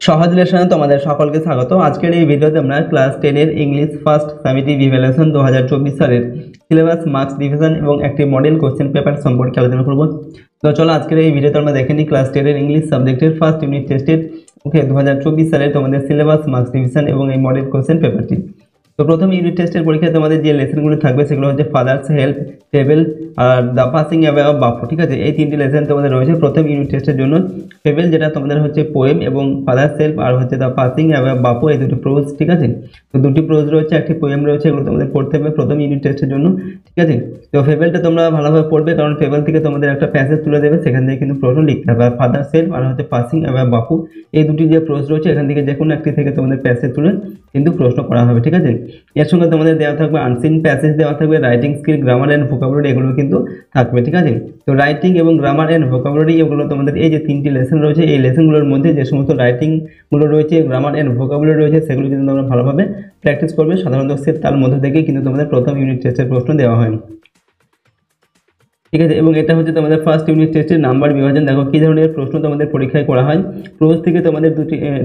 সহজ লেসনে তোমাদের সকলকে স্বাগত। আজকের এই ভিডিওতে আমরা ক্লাস 10 এর ইংলিশ ফার্স্ট সামেটিভ ইভ্যালুয়েশন 2024 সালের সিলেবাস, মার্কস ডিভিশন এবং একটি মডেল কোশ্চেন পেপার সম্পর্কে আলোচনা করব। তো চলো আজকের এই ভিডিওতে আমরা দেখে নিই ক্লাস 10 এর ইংলিশ সাবজেক্টের ফার্স্ট ইউনিট টেস্টের 2024 সালের তোমাদের সিলেবাস, মার্কস ডিভিশন এবং এই মডেল কোশ্চেন পেপারটি। তো প্রথম ইউনিট টেস্টের পরীক্ষায় তোমাদের যে লেসনগুলো থাকবে সেগুলো হচ্ছে father's help, fable are the passing away of বাপু। ঠিক আছে, এই তিনটি লেসন তোমাদের রয়েছে প্রথম ইউনিট টেস্টের জন্য। ফেবেল যেটা তোমাদের হচ্ছে পোয়েম এবং ফাদার্স হেল্প আর হচ্ছে দ্য পাসিং অ্যাওয়ে অফ বাপু, এই দুটো প্রোজ। ঠিক আছে, তো দুটি প্রোজ রয়েছে, একটি পোয়েম রয়েছে, এগুলো তোমাদের পড়তে হবে প্রথম ইউনিট টেস্টের জন্য। ঠিক আছে, তো ফেবেলটা তোমরা ভালোভাবে পড়বে, কারণ ফেবেল থেকে তোমাদের একটা প্যাসেজ তুলে দেবে, সেখান থেকে কিন্তু প্রশ্ন লিখতে হবে। আর ফাদার্স হেল্প আর হচ্ছে পাসিং অ্যাওয়ে অফ বাপু, এই দুটি যে প্রোজ রয়েছে এখান থেকে যে কোনো একটি থেকে তোমাদের প্যাসেজ তুলে কিন্তু প্রশ্ন করা হবে। ঠিক আছে, এর সঙ্গে তোমাদের দেওয়া থাকবে আনসিন প্যাসেজ, দেওয়া থাকবে writing skill, grammar and vocabulary, এগুলো কিন্তু থাকবে। ঠিক আছে, তো রাইটিং এবং গ্রামার অ্যান্ড ভোকাবুলারি এগুলো তোমাদের এই যে তিনটি লেসন রয়েছে, এই লেসনগুলোর মধ্যে যে সমস্ত রাইটিংগুলো রয়েছে, গ্রামার অ্যান্ড ভোকাবুলারি রয়েছে, সেগুলো কিন্তু তোমরা ভালোভাবে প্র্যাকটিস করবে। সাধারণত তার মধ্যে থেকে কিন্তু তোমাদের প্রথম ইউনিট টেস্টের প্রশ্ন দেওয়া হয়। ঠিক আছে, এবং এটা হচ্ছে তোমাদের ফার্স্ট ইউনিট টেস্টের নাম্বার বিভাজন। দেখো কী ধরনের প্রশ্ন তোমাদের পরীক্ষায় করা হয়। প্রোজ থেকে তোমাদের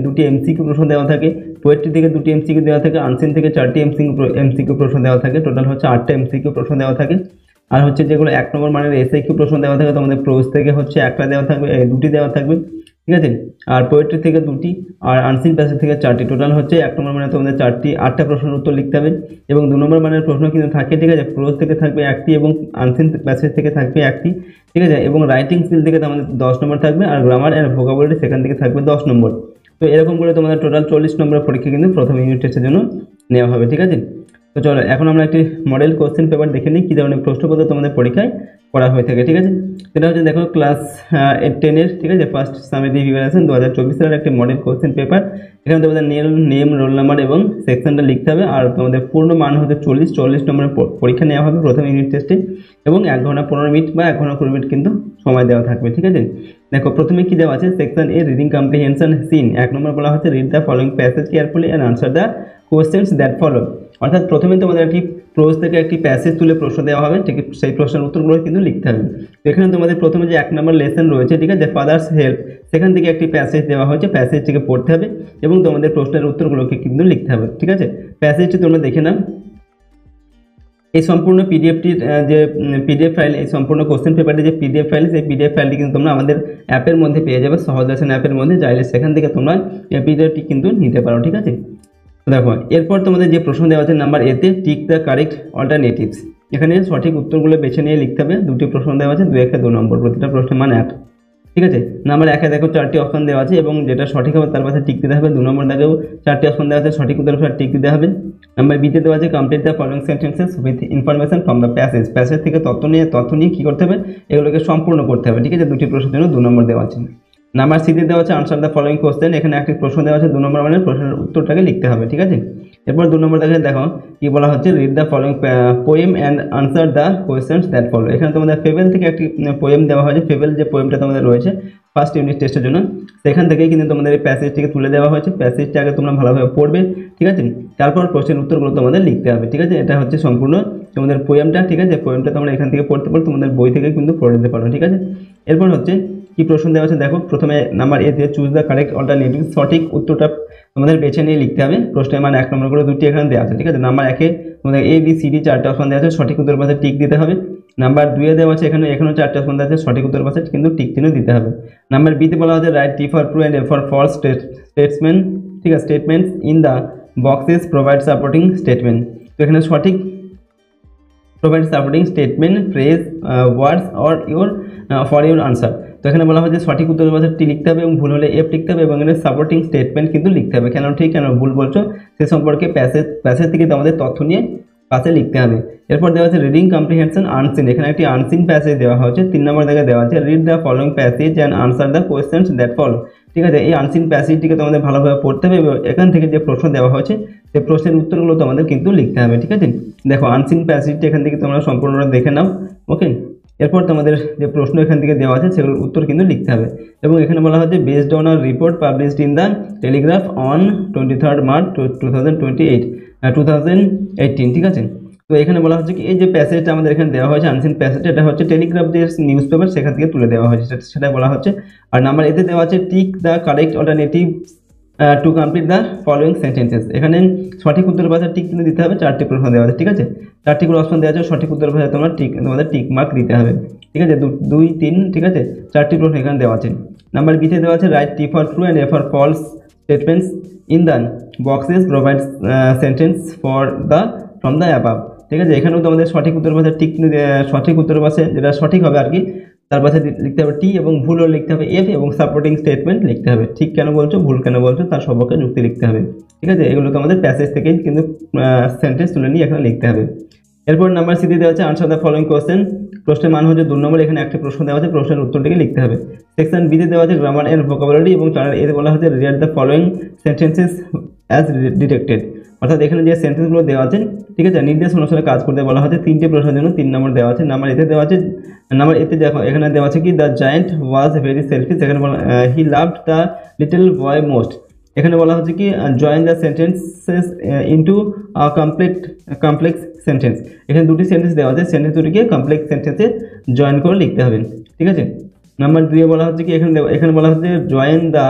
দুটি এমসিকিউ প্রশ্ন দেওয়া থাকে, পোয়েট্রি থেকে দুটি এমসিকিউ দেওয়া থাকে, আনসিন থেকে 4টি এমসিকিউ প্রশ্ন দেওয়া থাকে, টোটাল হচ্ছে 8টা এমসিকিউ প্রশ্ন দেওয়া থাকে। আর হচ্ছে যেগুলো 1 নম্বর মানের এসএকিউ প্রশ্ন দেওয়া থাকে, তোমাদের প্রোজ থেকে হচ্ছে একটা দেওয়া থাকবে, দুটি দেওয়া থাকবে। ঠিক আছে, আর পোয়েট্রি থেকে দুটি আর আনসিন প্যাসেজ থেকে 4টি, টোটাল হচ্ছে 1 নম্বর মানে তোমাদের 8টা প্রশ্নের উত্তর লিখতে হবে। এবং 2 নম্বর মানের প্রশ্ন কিন্তু থাকে। ঠিক আছে, প্রোজ থেকে থাকবে 1টি এবং আনসিন প্যাসেজ থেকে থাকবে 1টি। ঠিক আছে, এবং রাইটিং স্কিল থেকে তোমাদের 10 নম্বর থাকবে, আর গ্রামার অ্যান্ড ভোকাবুলারি সেখান থেকে থাকবে 10 নম্বর। তো এরকম করে তোমাদের টোটাল 40 নম্বরের পরীক্ষা কিন্তু প্রথম ইউনিট টেস্টের জন্য নেওয়া হবে। ঠিক আছে, তো চলো এখন আমরা একটি মডেল কোশ্চেন পেপার দেখে নিই কী ধরনের প্রশ্নপত্র তোমাদের পরীক্ষায় করা হয়ে থাকে। ঠিক আছে, সেটা হচ্ছে দেখো ক্লাস 10 এর, ঠিক আছে, ফার্স্ট সামেটিভ ইভ্যালুয়েশন 2024 সালের একটি মডেল কোশ্চেন পেপার। এখানে তোমাদের নেম, রোল নাম্বার এবং সেকশনটা লিখতে হবে। আর তোমাদের পূর্ণ মান হচ্ছে 40 নম্বরের পরীক্ষা নেওয়া হবে প্রথম ইউনিট টেস্টে, এবং 1 ঘন্টা 15 মিনিট বা 1 ঘন্টা 20 মিনিট কিন্তু সময় দেওয়া থাকবে। ঠিক আছে, দেখো প্রথমে কি দেওয়া আছে, সেকশন এ রিডিং কম্প্রিহেনশন সিন। 1 নম্বর বলা হচ্ছে read the following passage carefully and answer the questions that follow. অর্থাৎ প্রথমে তোমাদের একটি প্রোজ থেকে একটি প্যাসেজ তুলে প্রশ্ন দেওয়া হবে, ঠিক সেই প্রশ্নের উত্তরগুলো কিন্তু লিখতে হবে। তো এখানে তোমাদের প্রথমে যে 1 নম্বর লেসন রয়েছে, ঠিক আছে, ফাদার্স হেল্প, সেখান থেকে একটি প্যাসেজ দেওয়া হয়েছে, প্যাসেজটিকে পড়তে হবে এবং তোমাদের প্রশ্নের উত্তরগুলোকে কিন্তু লিখতে হবে। ঠিক আছে, প্যাসেজটি তোমরা দেখে নাও। এই সম্পূর্ণ পিডিএফটির যে পিডিএফ ফাইল, এই সম্পূর্ণ কোশ্চেন পেপারের যে পিডিএফ ফাইল, সেই পিডিএফ ফাইলটি কিন্তু তোমরা আমাদের অ্যাপের মধ্যে পেয়ে যাবে, সহজ লেসন অ্যাপের মধ্যে। চাইলে সেখান থেকে তোমরা এই পিডিএফটি কিন্তু নিতে পারো। ঠিক আছে, দেখো এরপর তোমাদের যে প্রশ্ন দেওয়া আছে নাম্বার এতে, টিক দ্য কারেক্ট অল্টারনেটিভস। এখানে সঠিক উত্তরগুলো বেছে নিয়ে লিখতে হবে। দুটি প্রশ্ন দেওয়া আছে, 2 নম্বর, প্রতিটা প্রশ্নের মান 1। ঠিক আছে, নাম্বার 1-এ দেখো 4টি অপশন দেওয়া আছে এবং যেটা সঠিক হবে তার পাশে টিক দিতে হবে। 2 নম্বর দাগেও 4টি অপশন দেওয়া আছে, সঠিক উত্তরের পাশে টিক দিতে হবে। নাম্বার বিতে দেওয়া আছে complete the following sentences with information from the passage. Passage থেকে তথ্য নিয়ে কী করতে হবে, এগুলোকে সম্পূর্ণ করতে হবে। ঠিক আছে, দুটি প্রশ্নের জন্য 2 নম্বর দেওয়া আছে। নাম্বার সিতে দেওয়া আছে আনসার দ্য ফলোইং কোশ্চেন। এখানে একটি প্রশ্ন দেওয়া আছে, 2 নম্বর মানে প্রশ্নের উত্তরটাকে লিখতে হবে। ঠিক আছে, এরপর 2 নম্বর দেখে দেখো কি বলা হচ্ছে, read the following poem and answer the questions that follow. এখানে তোমাদের ফেবেল থেকে একটি পোয়েম দেওয়া হয়েছে। ফেবেল যে পোয়েমটা তোমাদের রয়েছে ফার্স্ট ইউনিট টেস্টের জন্য, সেখান থেকেই কিন্তু তোমাদের এই প্যাসেজটিকে তুলে দেওয়া হয়েছে। প্যাসেজটা আগে তোমরা ভালোভাবে পড়বে। ঠিক আছে, তারপর প্রশ্নের উত্তরগুলো তোমাদের লিখতে হবে। ঠিক আছে, এটা হচ্ছে সম্পূর্ণ তোমাদের পোয়েমটা। ঠিক আছে, পোয়েমটা তোমরা এখান থেকে পড়তে পারো, তোমাদের বই থেকে কিন্তু পড়ে নিতে পারো। ঠিক আছে, এরপর হচ্ছে কি প্রশ্ন দেওয়া আছে, দেখো প্রথমে নাম্বার এতে চুজ দ্য কারেক্ট অল্টারনেটিভ। সঠিক উত্তরটা তোমাদের বেছে নিয়ে লিখতে হবে। প্রশ্নের মান 1 নম্বর করে দুটি এখানে দেওয়া আছে। ঠিক আছে, নাম্বার 1-এ তোমাদের ABCD 4টা অপশন দেওয়া আছে, সঠিক উত্তর পাশে টিক দিতে হবে। নাম্বার 2-এ দেওয়া আছে এখানেও 4টা অপশন দেওয়া আছে, সঠিক উত্তর পাশে কিন্তু টিক চিহ্ন দিতে হবে। নাম্বার বিতে বলা হচ্ছে right T for true and F for false statement. ঠিক আছে, statements in the boxes provide supporting statement. তো এখানে সঠিক provide supporting statement, phrase, words or for your answer. তো এখানে বলা হয় যে সঠিক উত্তর পাশে টি লিখতে হবে এবং ভুল হলে F লিখতে হবে এবং এখানে সাপোর্টিং স্টেটমেন্ট কিন্তু লিখতে হবে। কেন ঠিক কেন ভুল বলছো সে সম্পর্কে প্যাসেজ থেকে আমাদের তথ্য নিয়ে পাশে লিখতে হবে। এরপর দেওয়া আছে রিডিং কম্প্রিহেনশন আনসিন। এখানে একটি আনসিন প্যাসেজ দেওয়া হচ্ছে। 3 নম্বর থেকে দেওয়া আছে read the following passage and answer the questions that follow. ঠিক আছে, এই আনসিন প্যাসেজটিকে তোমাদের ভালোভাবে পড়তে হবে এবং এখান থেকে যে প্রশ্ন দেওয়া হয়েছে সেই প্রশ্নের উত্তরগুলো তোমাদের কিন্তু লিখতে হবে। ঠিক আছে, দেখো আনসিন প্যাসেজটি এখান থেকে তোমরা সম্পূর্ণটা দেখে নাও। ওকে, এরপর তোমাদের যে প্রশ্ন এখান থেকে দেওয়া আছে সেগুলোর উত্তর কিন্তু লিখতে হবে। এবং এখানে বলা হচ্ছে based on a report published in the Telegraph on 23 March 2018। ঠিক আছে, তো এখানে বলা হচ্ছে কি এই যে প্যাসেজটা আমাদের এখানে দেওয়া হয়েছে আনসিন প্যাসেজ, এটা হচ্ছে টেলিগ্রাফ যে নিউজ পেপার সেখান থেকে তুলে দেওয়া হয়েছে, সেটা বলা হচ্ছে। আর নাম্বার এতে দেওয়া আছে tick the correct alternative to complete the following sentences. এখানে সঠিক উত্তরের পাশে টিক চিহ্ন দিতে হবে, 4টি প্রশ্ন দেওয়া আছে, ঠিক আছে, 4টি করে অপশন দেওয়া আছে, সঠিক উত্তরের পাশে তোমাদের টিক মার্ক দিতে হবে, ঠিক আছে, 2, 3, ঠিক আছে, 4টি প্রশ্ন এখানে দেওয়া আছে। নাম্বার বিতে দেওয়া আছে right T for true and A for false statements in the boxes provide sentence for the from the above, ঠিক আছে। এখানেও তোমাদের সঠিক উত্তরের পাশে টিক চিহ্ন, সঠিক উত্তরের পাশে যেটা সঠিক হবে আর কি, তার পাশে লিখতে হবে টি এবং ভুল হলে লিখতে হবে এফ এবং সাপোর্টিং স্টেটমেন্ট লিখতে হবে, ঠিক কেন বলছো ভুল কেন বলছো তার সম্পর্কে যুক্তি লিখতে হবে, ঠিক আছে। এগুলোকে আমাদের প্যাসেজ থেকেই কিন্তু সেন্টেন্স তুলে নিয়ে এখানে লিখতে হবে। এরপর নাম্বার সিতে দেওয়া আছে আনসার দ্য ফলোইং কোশ্চেন। প্রশ্নের মান হচ্ছে 2 নম্বর, এখানে একটা প্রশ্ন দেওয়া আছে, প্রশ্নের উত্তরটিকে লিখতে হবে। সেকশন বিতে দেওয়া আছে গ্রামার এন্ড ভোকাবুলারি এবং এতে বলা হচ্ছে read the following sentences as detected, অর্থাৎ এখানে যে সেন্টেন্সগুলো দেওয়া আছে, ঠিক আছে, নির্দেশ অনুসারে কাজ করতে বলা হচ্ছে। 3টে প্রশ্নের জন্য 3 নম্বর দেওয়া আছে। নাম্বার এতে দেওয়া আছে, নাম্বার এতে দেখো এখানে দেওয়া আছে কি the giant was very selfish, এখানে বলা he loved the little boy most, এখানে বলা হচ্ছে কি join the sentences into complex sentence, এখানে দুটি সেন্টেন্স দেওয়া আছে, সেন্টেন্স দুটিকে কমপ্লেক্স সেন্টেন্সে জয়েন করে লিখতে হবে, ঠিক আছে। নাম্বার 2 বলা হচ্ছে কি এখানে বলা হচ্ছে join the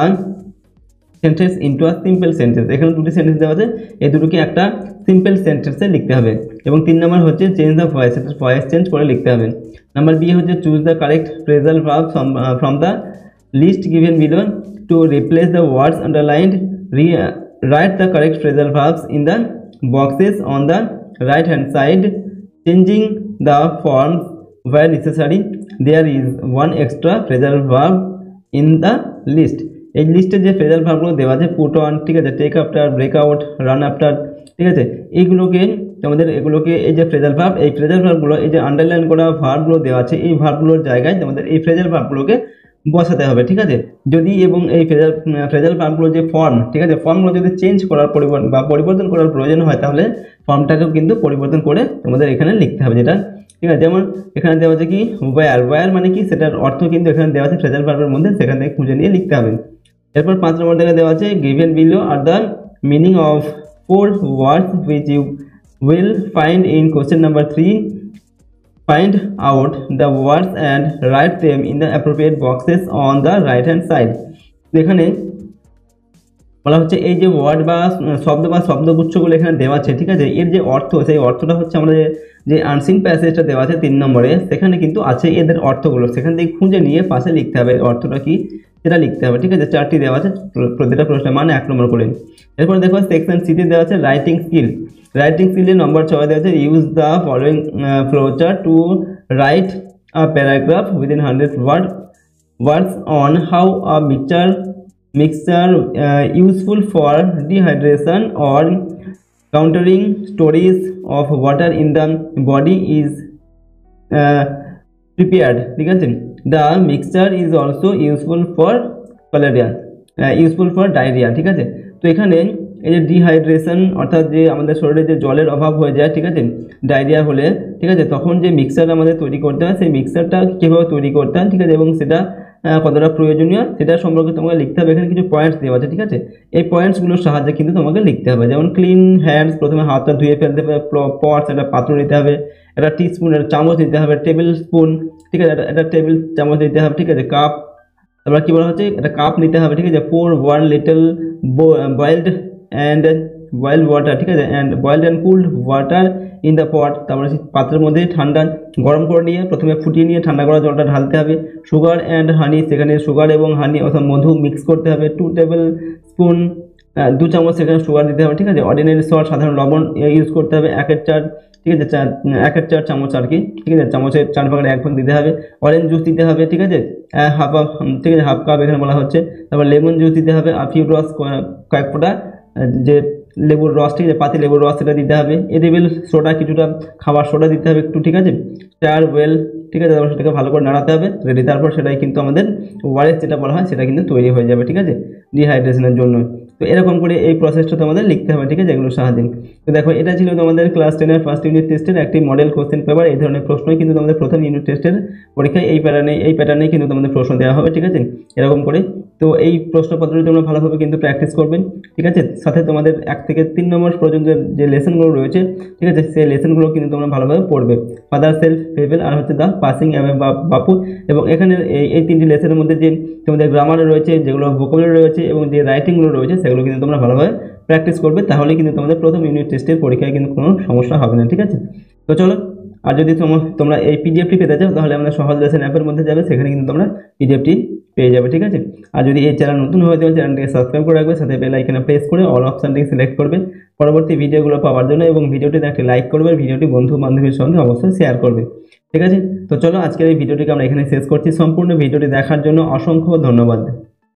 sentence into a simple sentence, এখানে দুটি সেন্টেন্স দেওয়া আছে, এই দুটোকে একটা সিম্পল সেন্টেন্সে লিখতে হবে। এবং 3 নম্বর হচ্ছে চেঞ্জ দ্য ভয়েস, এটা ভয়েস চেঞ্জ করে লিখতে হবে। নাম্বার বি হচ্ছে choose the correct phrasal verb from the list given below to replace the words underlined, write the correct phrasal verbs in the boxes on the right hand side, changing the forms where necessary, there is one extra phrasal verb in the list, এই লিস্টে যে phrasal ভার্বগুলো দেওয়া আছে put on, ঠিক আছে, take after, break out, run after, ঠিক আছে, এইগুলোকে তোমাদের এগুলোকে এই যে ফ্রেজাল ভার্ব, এই ফ্রেজাল ভার্বগুলো এই যে আন্ডারলাইন করা ভার্বগুলো দেওয়া আছে, এই ভার্বগুলোর জায়গায় তোমাদের এই ফ্রেজাল ভার্বগুলোকে বসাতে হবে, ঠিক আছে। যদি এবং এই ফ্রেজাল ভার্বগুলো যে ফর্ম, ঠিক আছে, ফর্মগুলো যদি চেঞ্জ করার পরিবর্তন করার প্রয়োজন হয় তাহলে ফর্মটাকেও কিন্তু পরিবর্তন করে তোমাদের এখানে লিখতে হবে, যেটা, ঠিক আছে। যেমন এখানে দেওয়া আছে কি ওয়্যার মানে কি, সেটার অর্থ কিন্তু এখানে দেওয়া আছে ফ্রেজাল ভার্বের মধ্যে, সেখান থেকে খুঁজে নিয়ে লিখতে হবে। এরপর 5 নম্বর থেকে দেওয়া আছে given below are the meaning of 4 words which you will find in question number 3, find out the words and write them in the appropriate boxes on the right hand side, এখানে বলা হচ্ছে এই যে ওয়ার্ড বা শব্দগুচ্ছগুলো এখানে দেওয়া আছে, ঠিক আছে, এর যে অর্থ, সেই অর্থটা হচ্ছে আমরা যে আনসিন প্যাসেজটা দেওয়া আছে 3 নম্বরে, সেখানে কিন্তু আছে এদের অর্থগুলো, সেখান থেকে খুঁজে নিয়ে পাশে লিখতে হবে অর্থটা কি সেটা লিখতে হবে, ঠিক আছে। 4টি দেওয়া আছে, প্রতিটা প্রশ্নের মান 1 নম্বর করে। এরপর দেখো সেকশন সিতে দেওয়া আছে রাইটিং স্কিলের নম্বর 6 দেওয়া আছে use the following flowchart to write a paragraph within 100 words on how a mixture useful for dehydration or countering stories of water in the body is prepared, ঠিক আছে। The mixture is also useful for diarrhea, ঠিক আছে। তো এখানে এই যে dehydration অর্থাৎ যে আমাদের শরীরে যে জলের অভাব হয়ে যায়, ঠিক আছে, ডায়রিয়া হলে, ঠিক আছে, তখন যে মিক্সচার আমাদের তৈরি করতে হয় সেই মিক্সচারটা কীভাবে তৈরি করতে হয়, ঠিক আছে, এবং সেটা কতটা প্রয়োজনীয় সেটা সম্পর্কে তোমাকে লিখতে হবে। এখানে কিছু পয়েন্টস দেওয়া আছে, ঠিক আছে, এই পয়েন্টসগুলোর সাহায্যে কিন্তু তোমাকে লিখতে হবে। যেমন ক্লিন হ্যান্ডস, প্রথমে হাতটা ধুয়ে ফেলতে হবে, পটস, একটা পাত্র নিতে হবে, একটা টিস্পুন, একটা চামচ নিতে হবে, টেবিল স্পুন, ঠিক আছে, একটা টেবিল চামচ নিতে হবে, ঠিক আছে, কাপ, তারপর কী বলা হচ্ছে একটা কাপ নিতে হবে, ঠিক আছে, pour 1 little boiled water, ঠিক আছে, and boiled and cooled water in the pot, তারপরে পাত্রের মধ্যে ঠান্ডা গরম করে নিয়ে প্রথমে ফুটিয়ে নিয়ে ঠান্ডা করা জলটা ঢালতে হবে। সুগার অ্যান্ড হানি, সেখানে সুগার এবং হানি অর্থাৎ মধু মিক্স করতে হবে। 2 টেবিল স্পুন, 2 চামচ সেখানে সুগার দিতে হবে, ঠিক আছে। অর্ডিনারি সল্ট, সাধারণ লবণ ইউজ করতে হবে 1 চার, ঠিক আছে, 1 চামচ আর কি, ঠিক আছে, চামচের 4 ভাগের 1 ভাগ দিতে হবে। অরেঞ্জ জুস দিতে হবে, ঠিক আছে, ঠিক আছে, হাফ কাপ এখানে বলা হচ্ছে। তারপর লেমন জুস দিতে হবে, আফিউ রস কয়েক ফোঁটা, যে লেবুর রস, ঠিক আছে, পাতি লেবুর রস সেটা দিতে হবে। এডিবল সোডা, কিছুটা খাবার সোডা দিতে হবে একটু, ঠিক আছে। স্টার ওয়েল, ঠিক আছে, তারপর সেটাকে ভালো করে নাড়াতে হবে, রেডি। তারপর সেটাই কিন্তু আমাদের ওয়ারেস যেটা বলা হয় সেটা কিন্তু তৈরি হয়ে যাবে, ঠিক আছে, ডিহাইড্রেশনের জন্য। তো এরকম করে এই প্রসেসটা তোমাদের লিখতে হবে, ঠিক আছে, এগুলোর সাহায্যে। তো দেখো এটা ছিল তোমাদের ক্লাস 10-এর ফার্স্ট ইউনিট টেস্টের একটি মডেল কোশ্চেন পেপার। এই ধরনের প্রশ্নই কিন্তু তোমাদের প্রথম ইউনিট টেস্টের পরীক্ষায় এই প্যাটার্নে কিন্তু তোমাদের প্রশ্ন দেওয়া হবে, ঠিক আছে, এরকম করে। তো এই প্রশ্নপত্রটি তোমরা ভালোভাবে কিন্তু প্র্যাকটিস করবেন, ঠিক আছে। সাথে তোমাদের 1 থেকে 3 নম্বর পর্যন্ত যে লেসনগুলো রয়েছে, ঠিক আছে, সেই লেসনগুলো কিন্তু তোমরা ভালোভাবে পড়বে। ফাদার সেলফ ফেবল আর হচ্ছে দ্য পাসিং অ্যাওয়ে বাপু। এবং এখানে এই 3টি লেসনের মধ্যে যে তোমাদের গ্রামার রয়েছে, যেগুলো ভোকাবুলারি রয়েছে এবং যে রাইটিংগুলো রয়েছে, সেগুলো কিন্তু তোমরা ভালোভাবে প্র্যাকটিস করবে। তাহলে কিন্তু তোমাদের প্রথম ইউনিট টেস্টের পরীক্ষায় কিন্তু কোনো সমস্যা হবে না, ঠিক আছে। তো চলো, আর যদি তোমরা এই পিডিএফটি পেতে চাও তাহলে আমাদের সহজ লেসন অ্যাপের মধ্যে যাবে, সেখানে কিন্তু তোমরা পিডিএফটি পেয়ে যাবে, ঠিক আছে। আর যদি এই চ্যানেল নতুন হয়ে থাকে চ্যানেলটিকে সাবস্ক্রাইব করে রাখবে, সাথে বেল আইকনে প্রেস করে অল অপশনটিকে সিলেক্ট করবে পরবর্তী ভিডিওগুলো পাওয়ার জন্য, এবং ভিডিওটিতে একটি লাইক করবে, ভিডিওটি বন্ধু বান্ধবীর সঙ্গে অবশ্যই শেয়ার করবে, ঠিক আছে। তো চলো, আজকের এই ভিডিওটিকে আমরা এখানে শেষ করছি। সম্পূর্ণ ভিডিওটি দেখার জন্য অসংখ্য ধন্যবাদ।